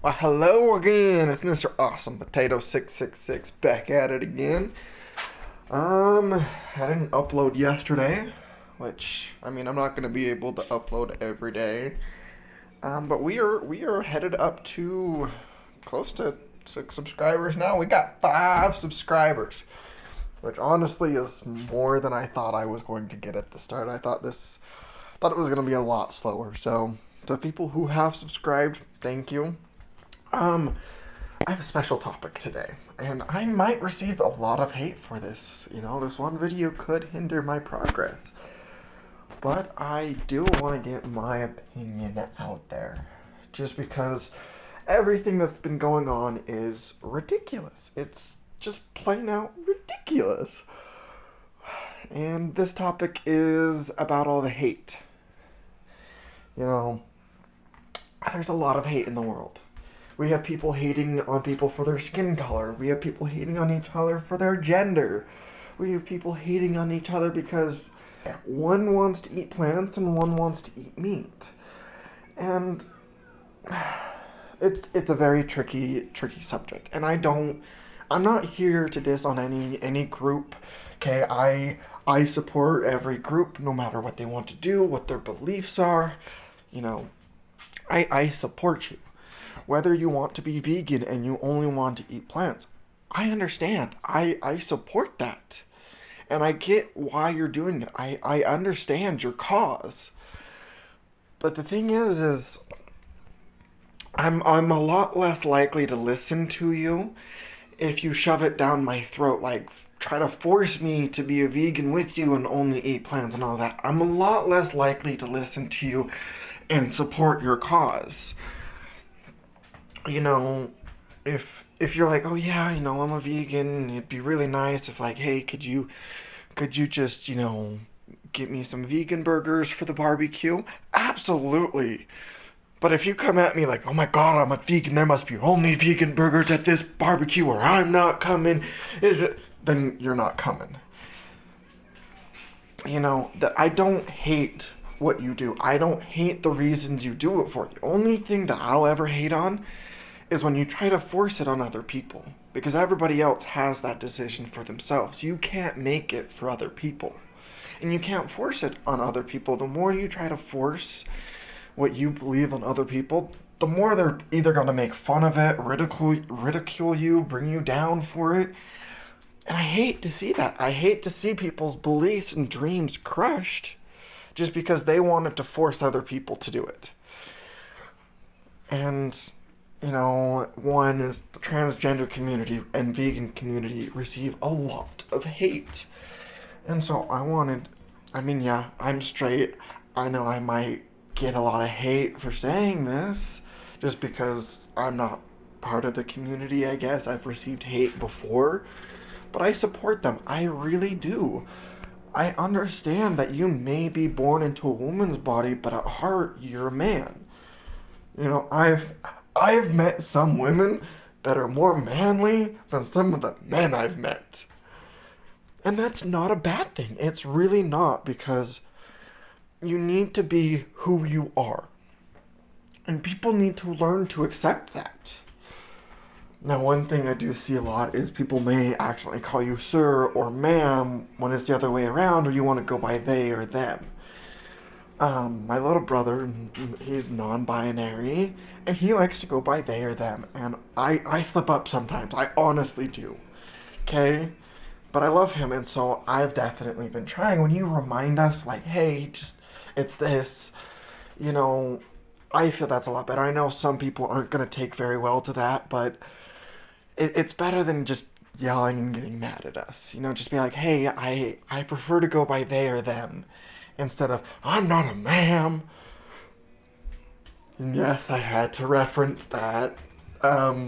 Well, hello again. It's Mr. Awesome Potato 666 back at it again. I didn't upload yesterday, which I mean I'm not gonna be able to upload every day. But we are headed up to close to 6 subscribers now. We got 5 subscribers, which honestly is more than I thought I was going to get at the start. I thought it was gonna be a lot slower. So the people who have subscribed, thank you. Um, I have a special topic today, and I might receive a lot of hate for this. This one video could hinder my progress. But I do want to get my opinion out there. Just because everything that's been going on is ridiculous. It's just plain out ridiculous. And this topic is about all the hate. You know, there's a lot of hate in the world. We have people hating on people for their skin color. We have people hating on each other for their gender. We have people hating on each other because one wants to eat plants and one wants to eat meat. And it's a very tricky subject. And I'm not here to diss on any group. Okay, I support every group no matter what they want to do, what their beliefs are. You know, I support you. Whether you want to be vegan and you only want to eat plants, I understand. I support that. And I get why you're doing it. I understand your cause. But the thing is I'm a lot less likely to listen to you if you shove it down my throat, like try to force me to be a vegan with you and only eat plants and all that. I'm a lot less likely to listen to you and support your cause. You know, if you're like, oh yeah, I'm a vegan, it'd be really nice if like, hey, could you just, get me some vegan burgers for the barbecue? Absolutely. But if you come at me like, oh my god, I'm a vegan, there must be only vegan burgers at this barbecue or I'm not coming, then you're not coming. That I don't hate what you do. I don't hate the reasons you do it for. The only thing that I'll ever hate on is when you try to force it on other people. Because everybody else has that decision for themselves. You can't make it for other people. And you can't force it on other people. The more you try to force what you believe on other people, the more they're either going to make fun of it, ridicule you, bring you down for it. And I hate to see that. I hate to see people's beliefs and dreams crushed just because they wanted to force other people to do it. And one is the transgender community and vegan community receive a lot of hate. And so yeah, I'm straight. I know I might get a lot of hate for saying this just because I'm not part of the community, I guess. I've received hate before, but I support them. I really do. I understand that you may be born into a woman's body, but at heart, you're a man. I've met some women that are more manly than some of the men I've met. And that's not a bad thing. It's really not, because you need to be who you are. And people need to learn to accept that. Now, one thing I do see a lot is people may accidentally call you sir or ma'am when it's the other way around, or you want to go by they or them. My little brother, he's non-binary, and he likes to go by they or them, and I slip up sometimes. I honestly do. Okay? But I love him, and so I've definitely been trying. When you remind us, like, hey, it's this, I feel that's a lot better. I know some people aren't going to take very well to that, but it's better than just yelling and getting mad at us. Just be like, hey, I prefer to go by they or them, instead of, I'm not a ma'am. And yes, I had to reference that. But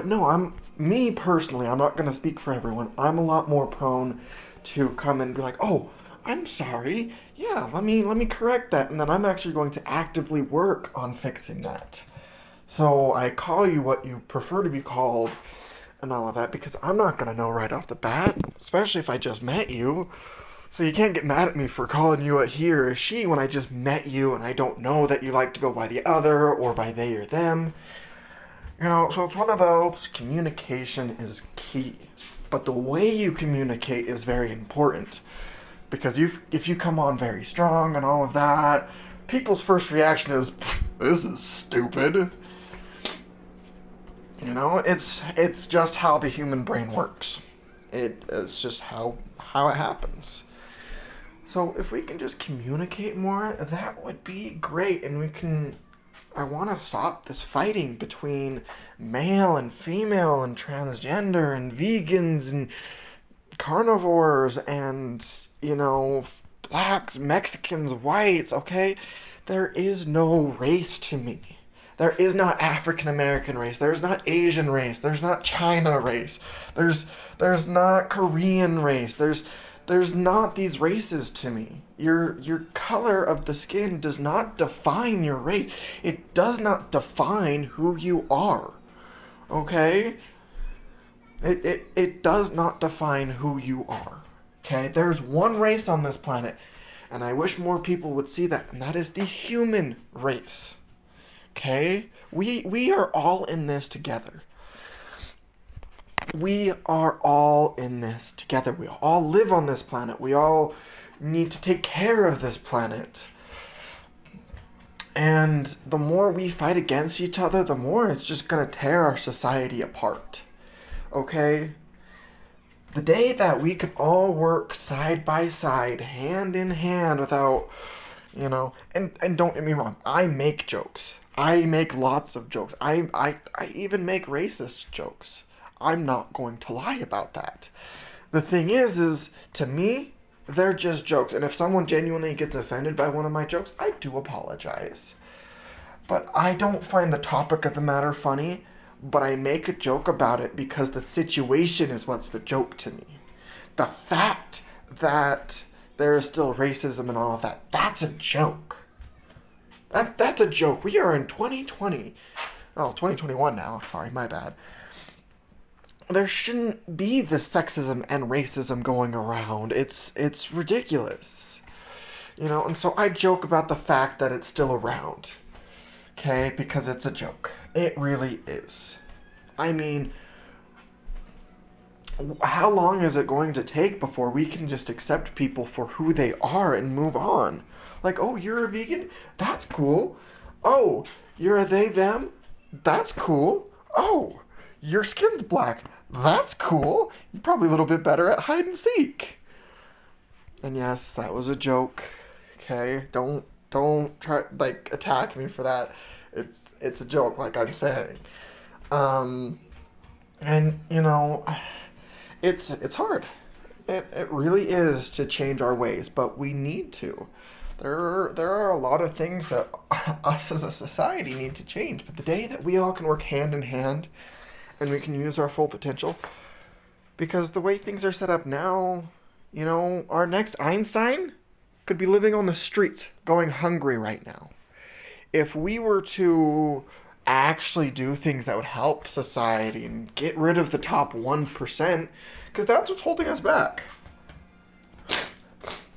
no, me personally, I'm not going to speak for everyone. I'm a lot more prone to come and be like, oh, I'm sorry. Yeah, let me correct that. And then I'm actually going to actively work on fixing that. So I call you what you prefer to be called and all of that, because I'm not going to know right off the bat, especially if I just met you. So you can't get mad at me for calling you a he or a she when I just met you and I don't know that you like to go by the other or by they or them. So it's one of those, communication is key. But the way you communicate is very important. Because if you come on very strong and all of that, people's first reaction is, this is stupid. It's just how the human brain works. It's just how it happens. So if we can just communicate more, that would be great. And I want to stop this fighting between male and female and transgender and vegans and carnivores and, blacks, Mexicans, whites, okay? There is no race to me. There is not African American race. There's not Asian race. There's not China race. There's not Korean race. There's not these races to me. Your color of the skin does not define your race. It does not define who you are. Okay? It does not define who you are. Okay? There's one race on this planet, and I wish more people would see that, and that is the human race. Okay? We are all in this together. We are all in this together. We all live on this planet. We all need to take care of this planet. And the more we fight against each other, the more it's just going to tear our society apart. Okay? The day that we can all work side by side, hand in hand, without, and don't get me wrong, I make jokes. I make lots of jokes. I even make racist jokes. I'm not going to lie about that. The thing is to me, they're just jokes. And if someone genuinely gets offended by one of my jokes, I do apologize. But I don't find the topic of the matter funny, but I make a joke about it because the situation is what's the joke to me. The fact that there is still racism and all of that, that's a joke. That's a joke. We are in 2020. Oh, 2021 now. Sorry, my bad. There shouldn't be this sexism and racism going around. It's ridiculous. And so I joke about the fact that it's still around. Okay? Because it's a joke. It really is. I mean, how long is it going to take before we can just accept people for who they are and move on? Like, oh, you're a vegan? That's cool. Oh, you're a they, them? That's cool. Oh, your skin's black. That's cool. You're probably a little bit better at hide and seek. And yes, that was a joke. Okay? Don't try, attack me for that. It's a joke, like I'm saying. And, it's hard. It really is to change our ways, but we need to. There are a lot of things that us as a society need to change, but the day that we all can work hand in hand and we can use our full potential, because the way things are set up now, our next Einstein could be living on the streets, going hungry right now. If we were to actually do things that would help society and get rid of the top 1%, because that's what's holding us back.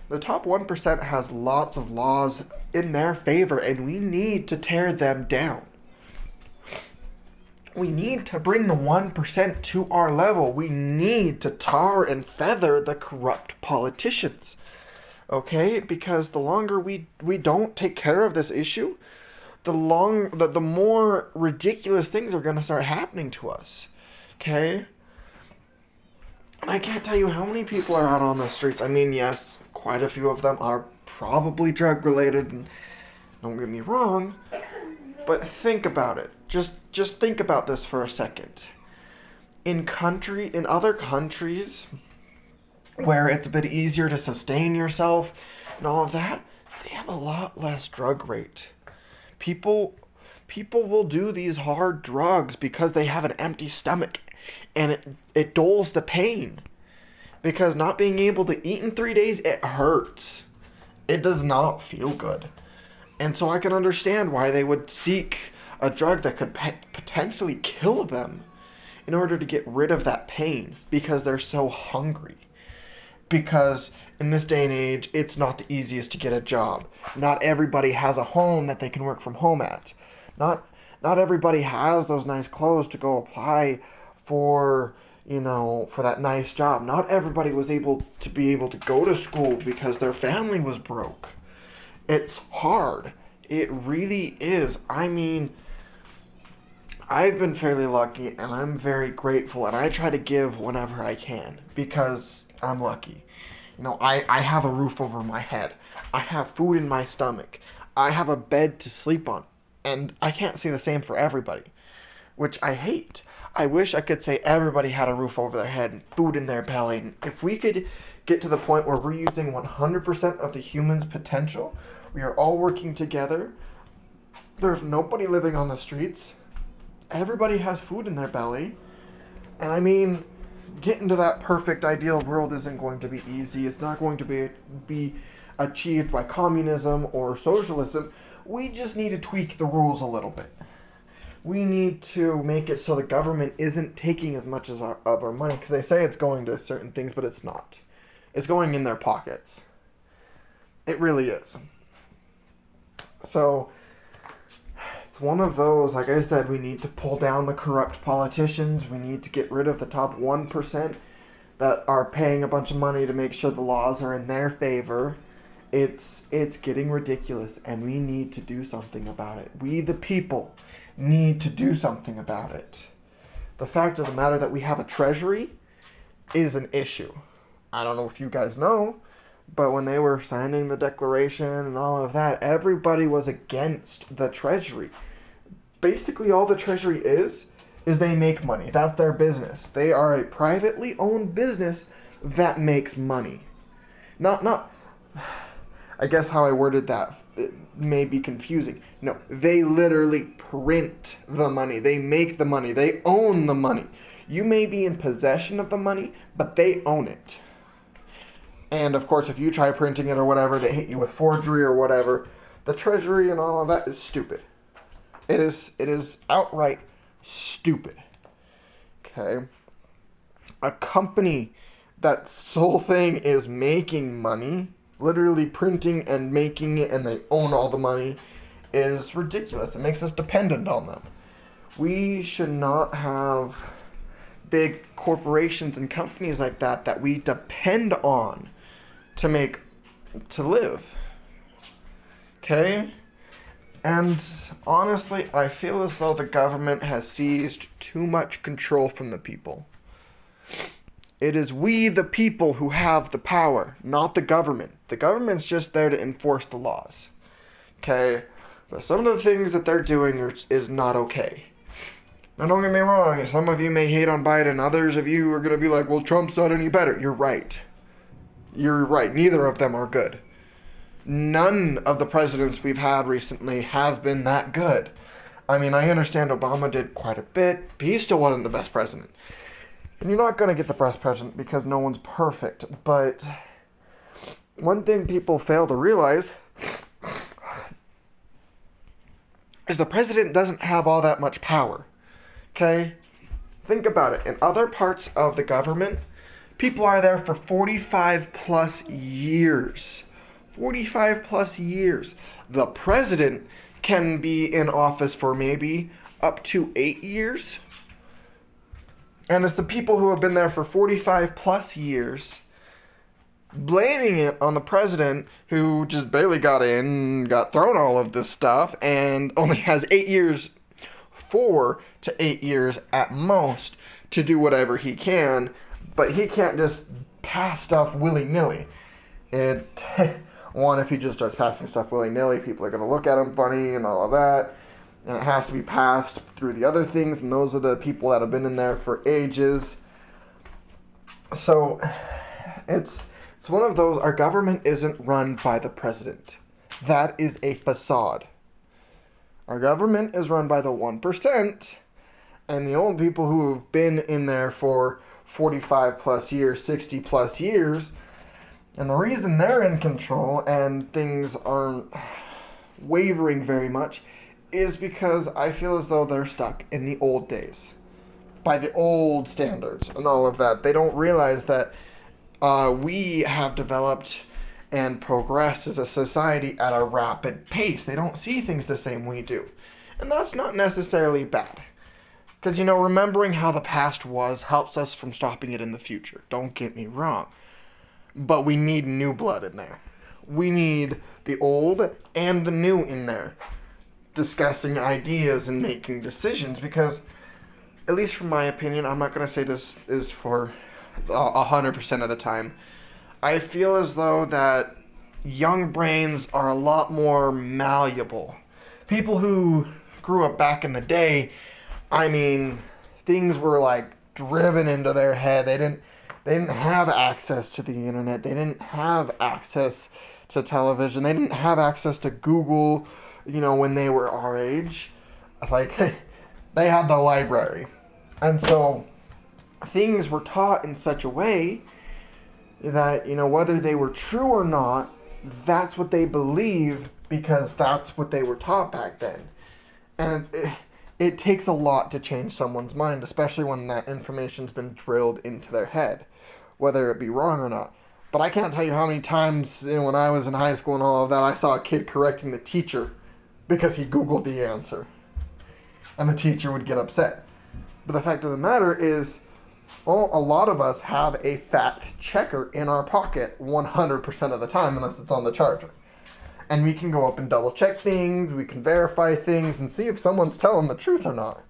The top 1% has lots of laws in their favor, and we need to tear them down. We need to bring the 1% to our level. We need to tar and feather the corrupt politicians. Okay? Because the longer we don't take care of this issue, the more ridiculous things are going to start happening to us. Okay? And I can't tell you how many people are out on the streets. I mean, yes, quite a few of them are probably drug related, and don't get me wrong, but think about it. Just think about this for a second. In other countries where it's a bit easier to sustain yourself and all of that, they have a lot less drug rate. People will do these hard drugs because they have an empty stomach, and it dulls the pain. Because not being able to eat in 3 days, it hurts. It does not feel good. And so I can understand why they would seek a drug that could potentially kill them in order to get rid of that pain, because they're so hungry. because in this day and age, it's not the easiest to get a job. Not everybody has a home that they can work from home at. Not not everybody has those nice clothes to go apply for, for that nice job. Not everybody was able to go to school because their family was broke. It's hard. It really is. I mean, I've been fairly lucky and I'm very grateful, and I try to give whenever I can because I'm lucky. I have a roof over my head. I have food in my stomach. I have a bed to sleep on. And I can't say the same for everybody, which I hate. I wish I could say everybody had a roof over their head and food in their belly. And if we could get to the point where we're using 100% of the human's potential, we are all working together, there's nobody living on the streets, everybody has food in their belly. And I mean, getting to that perfect ideal world isn't going to be easy. It's not going to be achieved by communism or socialism. We just need to tweak the rules a little bit. We need to make it so the government isn't taking as much of our money, because they say it's going to certain things, but it's not. It's going in their pockets. It really is. So, it's one of those, like I said, we need to pull down the corrupt politicians. We need to get rid of the top 1% that are paying a bunch of money to make sure the laws are in their favor. It's getting ridiculous, and we need to do something about it. We, the people, need to do something about it. The fact of the matter that we have a treasury is an issue. I don't know if you guys know, but when they were signing the Declaration and all of that, everybody was against the treasury. Basically, all the treasury is they make money. That's their business. They are a privately owned business that makes money. Not I guess how I worded that may be confusing. No, they literally print the money. They make the money. They own the money. You may be in possession of the money, but they own it. And of course, if you try printing it or whatever, they hit you with forgery or whatever. The treasury and all of that is stupid. It is outright stupid. Okay? A company that sole thing is making money, literally printing and making it, and they own all the money, is ridiculous. It makes us dependent on them. We should not have big corporations and companies like that we depend on to live. Okay? And honestly, I feel as though the government has seized too much control from the people. It is we, the people, who have the power, not the government. The government's just there to enforce the laws. Okay? But some of the things that they're doing is not okay. Now, don't get me wrong. Some of you may hate on Biden. Others of you are going to be like, well, Trump's not any better. You're right. You're right. Neither of them are good. None of the presidents we've had recently have been that good. I mean, I understand Obama did quite a bit, but he still wasn't the best president. And you're not going to get the best president because no one's perfect. But one thing people fail to realize is the president doesn't have all that much power. Okay? Think about it. In other parts of the government, people are there for 45 plus years. 45 plus years. The president can be in office for maybe up to 8 years. And it's the people who have been there for 45 plus years blaming it on the president who just barely got thrown all of this stuff, and only has 8 years, 4 to 8 years at most, to do whatever he can. But he can't just pass stuff willy-nilly. One, if he just starts passing stuff willy-nilly, people are going to look at him funny and all of that. And it has to be passed through the other things, and those are the people that have been in there for ages. So, it's one of those, our government isn't run by the president. That is a facade. Our government is run by the 1%, and the old people who have been in there for 45 plus years, 60 plus years, and the reason they're in control and things aren't wavering very much is because I feel as though they're stuck in the old days, by the old standards and all of that. They don't realize that We have developed and progressed as a society at a rapid pace. They don't see things the same we do. And that's not necessarily bad. Because, remembering how the past was helps us from stopping it in the future. Don't get me wrong. But we need new blood in there. We need the old and the new in there, discussing ideas and making decisions. Because, at least from my opinion, I'm not going to say this is for 100% of the time, I feel as though that young brains are a lot more malleable. People who grew up back in the day, things were like driven into their head. They didn't have access to the internet. They didn't have access to television. They didn't have access to Google, when they were our age. Like, they had the library. And so things were taught in such a way that, whether they were true or not, that's what they believe because that's what they were taught back then. And it takes a lot to change someone's mind, especially when that information's been drilled into their head, whether it be wrong or not. But I can't tell you how many times when I was in high school and all of that, I saw a kid correcting the teacher because he Googled the answer. And the teacher would get upset. But the fact of the matter is, a lot of us have a fact checker in our pocket 100% of the time, unless it's on the charger. And we can go up and double check things, we can verify things, and see if someone's telling the truth or not.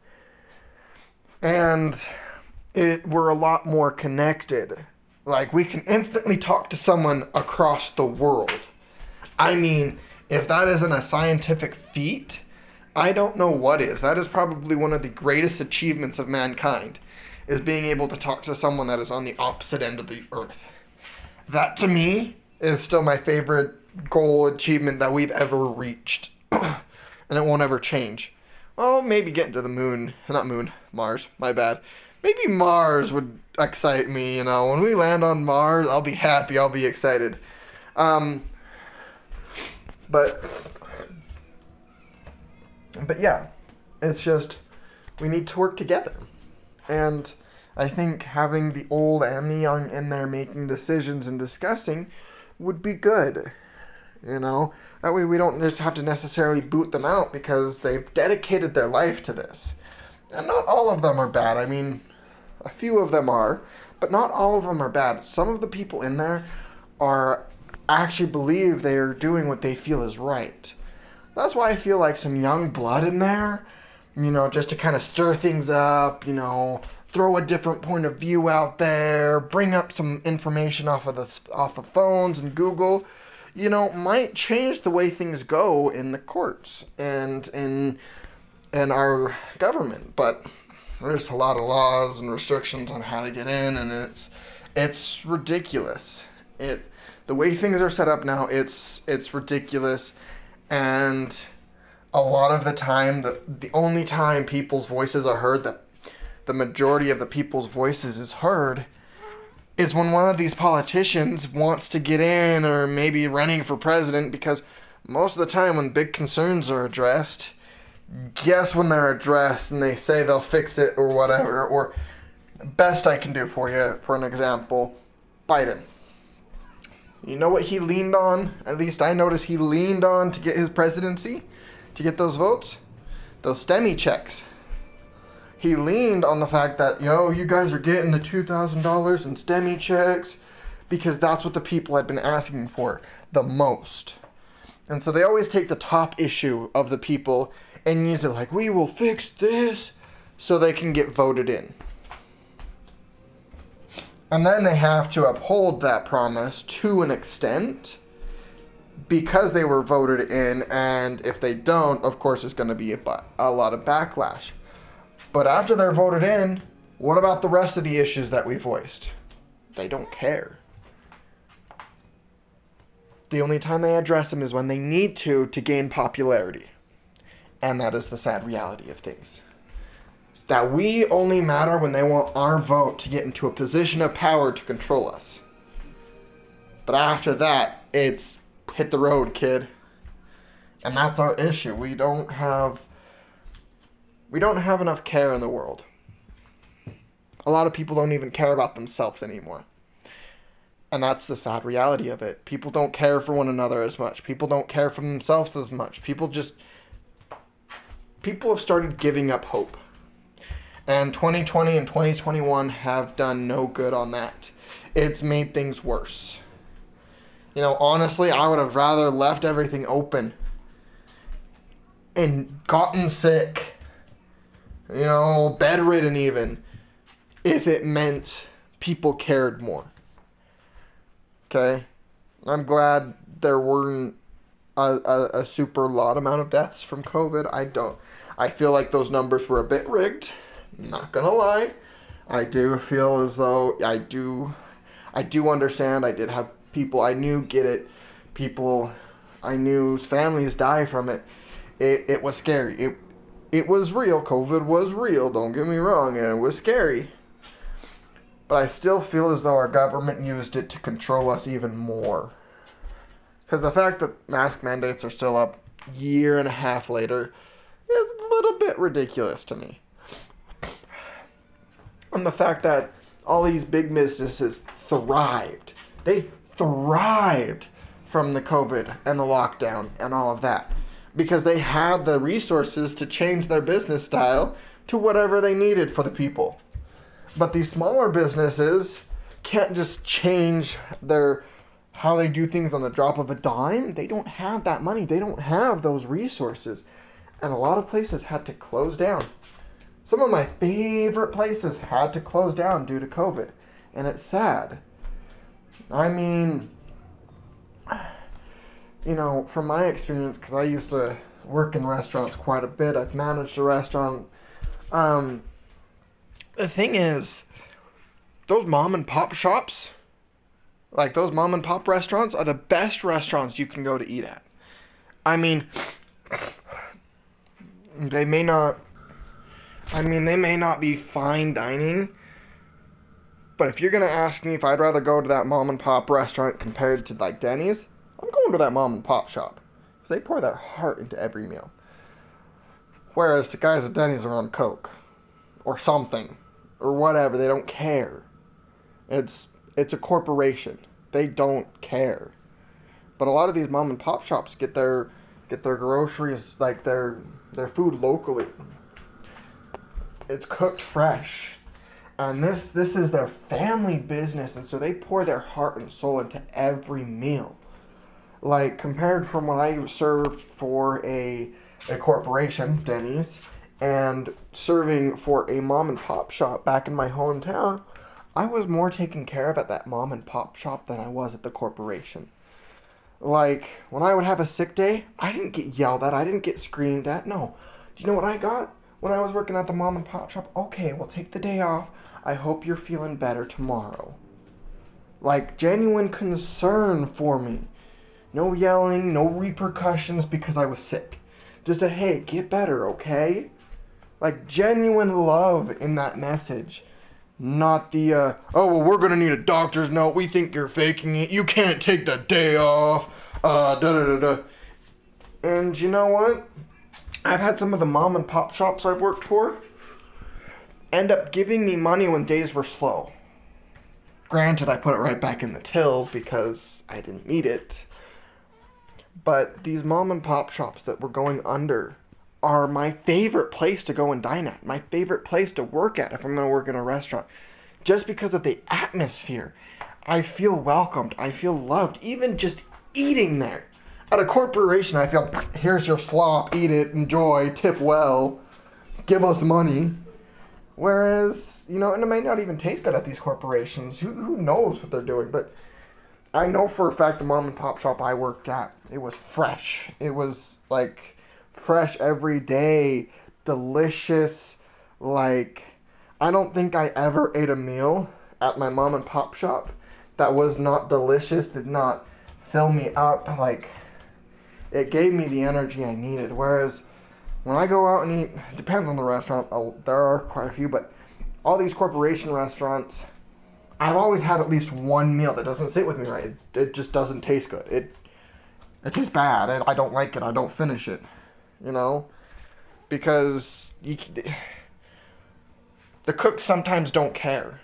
And we're a lot more connected. Like, we can instantly talk to someone across the world. If that isn't a scientific feat, I don't know what is. That is probably one of the greatest achievements of mankind, is being able to talk to someone that is on the opposite end of the earth. That, to me, is still my favorite goal achievement that we've ever reached. And it won't ever change. Well, maybe getting to the moon. Not moon. Mars. My bad. Maybe Mars would excite me, When we land on Mars, I'll be happy. I'll be excited. But yeah, it's just, we need to work together. And I think having the old and the young in there making decisions and discussing would be good. That way we don't just have to necessarily boot them out because they've dedicated their life to this. And not all of them are bad. A few of them are, but not all of them are bad. Some of the people in there actually believe they are doing what they feel is right. That's why I feel like some young blood in there, just to kind of stir things up, throw a different point of view out there, bring up some information off of phones and Google, might change the way things go in the courts and in our government. But there's a lot of laws and restrictions on how to get in, and it's ridiculous. The way things are set up now, it's ridiculous. And a lot of the time, the only time people's voices are heard, that the majority of the people's voices is heard, is when one of these politicians wants to get in or maybe running for president, because most of the time when big concerns are addressed, guess when they're addressed and they say they'll fix it or whatever. Or, best I can do for you, for an example, Biden. You know what he leaned on? At least I noticed he leaned on to get his presidency, to get those votes. Those STEMI checks. He leaned on the fact that, you guys are getting the $2,000 in STEMI checks because that's what the people had been asking for the most. And so they always take the top issue of the people and use it like, we will fix this, so they can get voted in. And then they have to uphold that promise to an extent because they were voted in, and if they don't, of course, it's going to be a lot of backlash. But after they're voted in, what about the rest of the issues that we voiced? They don't care. The only time they address them is when they need to gain popularity. And that is the sad reality of things. That we only matter when they want our vote to get into a position of power to control us. But after that, it's hit the road, kid. And that's our issue. We don't have enough care in the world. A lot of people don't even care about themselves anymore. And that's the sad reality of it. People don't care for one another as much. People don't care for themselves as much. People have started giving up hope. And 2020 and 2021 have done no good on that. It's made things worse. Honestly, I would have rather left everything open and gotten sick, bedridden even, if it meant people cared more. Okay? I'm glad there weren't a super lot amount of deaths from COVID. I feel like those numbers were a bit rigged. Not gonna lie. I do feel as though I do understand. I did have people I knew get it. People I knew families die from it. It was scary. It was real. COVID was real, don't get me wrong, and it was scary. But I still feel as though our government used it to control us even more. Because the fact that mask mandates are still up a year and a half later is a little bit ridiculous to me. And the fact that all these big businesses thrived. They thrived from the COVID and the lockdown and all of that. Because they had the resources to change their business style to whatever they needed for the people. But these smaller businesses can't just change how they do things on the drop of a dime. They don't have that money. They don't have those resources. And a lot of places had to close down. Some of my favorite places had to close down due to COVID. And it's sad. I mean, from my experience, because I used to work in restaurants quite a bit. I've managed a restaurant. The thing is, those mom and pop shops, like those mom and pop restaurants, are the best restaurants you can go to eat at. I mean, they may not be fine dining, but if you're going to ask me if I'd rather go to that mom and pop restaurant compared to like Denny's, I'm going to that mom and pop shop. Because they pour their heart into every meal. Whereas the guys at Denny's are on coke. Or something. Or whatever. They don't care. It's a corporation. They don't care. But a lot of these mom and pop shops get their groceries, like their food locally. It's cooked fresh. And this is their family business, and so they pour their heart and soul into every meal. Like, compared from when I served for a corporation, Denny's, and serving for a mom and pop shop back in my hometown, I was more taken care of at that mom and pop shop than I was at the corporation. Like, when I would have a sick day, I didn't get yelled at, I didn't get screamed at, no. Do you know what I got when I was working at the mom and pop shop? Okay, we'll take the day off. I hope you're feeling better tomorrow. Like, genuine concern for me. No yelling, no repercussions because I was sick. Just a, hey, get better, okay? Like, genuine love in that message. Not the, oh, well, we're gonna need a doctor's note. We think you're faking it. You can't take the day off. Da-da-da-da. And you know what? I've had some of the mom and pop shops I've worked for end up giving me money when days were slow. Granted, I put it right back in the till because I didn't need it. But these mom and pop shops that were going under are my favorite place to go and dine at. My favorite place to work at if I'm going to work in a restaurant. Just because of the atmosphere. I feel welcomed. I feel loved. Even just eating there. At a corporation, I feel, here's your slop. Eat it. Enjoy. Tip well. Give us money. Whereas, and it may not even taste good at these corporations. Who knows what they're doing? But I know for a fact the mom and pop shop I worked at, it was fresh. It was, like, fresh every day. Delicious. Like, I don't think I ever ate a meal at my mom and pop shop that was not delicious, did not fill me up. Like, it gave me the energy I needed. Whereas when I go out and eat, it depends on the restaurant. There are quite a few, but all these corporation restaurants, I've always had at least one meal that doesn't sit with me right. It just doesn't taste good. It tastes bad. I don't like it. I don't finish it. Because the cooks sometimes don't care.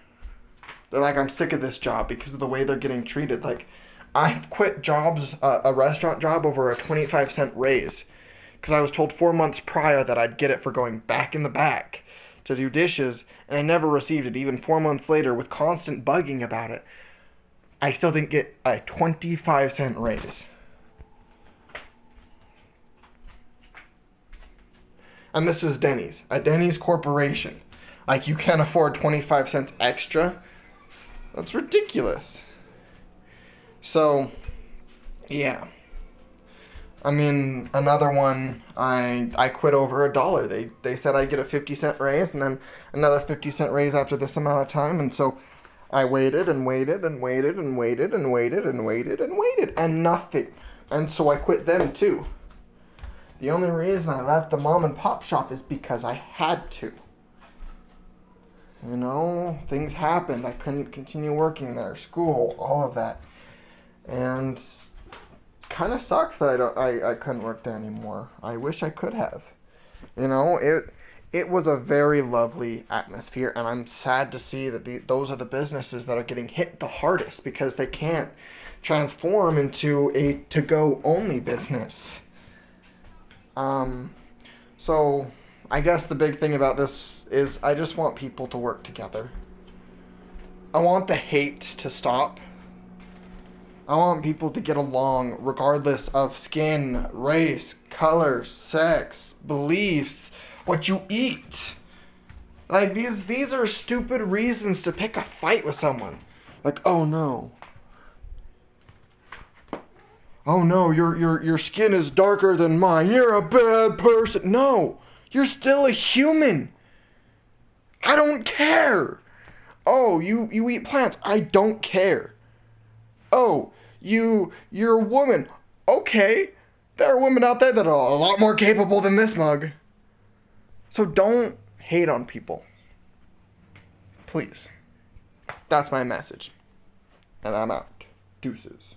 They're like, I'm sick of this job because of the way they're getting treated. Like, I quit jobs, a restaurant job, over a 25-cent raise because I was told 4 months prior that I'd get it for going back in the back to do dishes, and I never received it. Even 4 months later, with constant bugging about it, I still didn't get a 25-cent raise. And this is Denny's, a Denny's corporation. Like, you can't afford 25 cents extra? That's ridiculous. So, yeah. I mean, another one, I quit over $1. They said I'd get a 50-cent raise, and then another 50-cent raise after this amount of time, and so I waited and waited and waited and waited and waited and waited and waited, and nothing. And so I quit them too. The only reason I left the mom and pop shop is because I had to. You know, things happened. I couldn't continue working there, school, all of that. And kind of sucks that I couldn't work there anymore. I wish I could have. You know, it was a very lovely atmosphere, and I'm sad to see that those are the businesses that are getting hit the hardest because they can't transform into a to-go only business. So I guess the big thing about this is I just want people to work together. I want the hate to stop. I want people to get along regardless of skin, race, color, sex, beliefs, what you eat. Like, these are stupid reasons to pick a fight with someone. Like, oh no, your skin is darker than mine. You're a bad person. No, you're still a human. I don't care. Oh, you eat plants. I don't care. Oh, you're a woman. Okay, there are women out there that are a lot more capable than this mug. So don't hate on people. Please. That's my message. And I'm out. Deuces.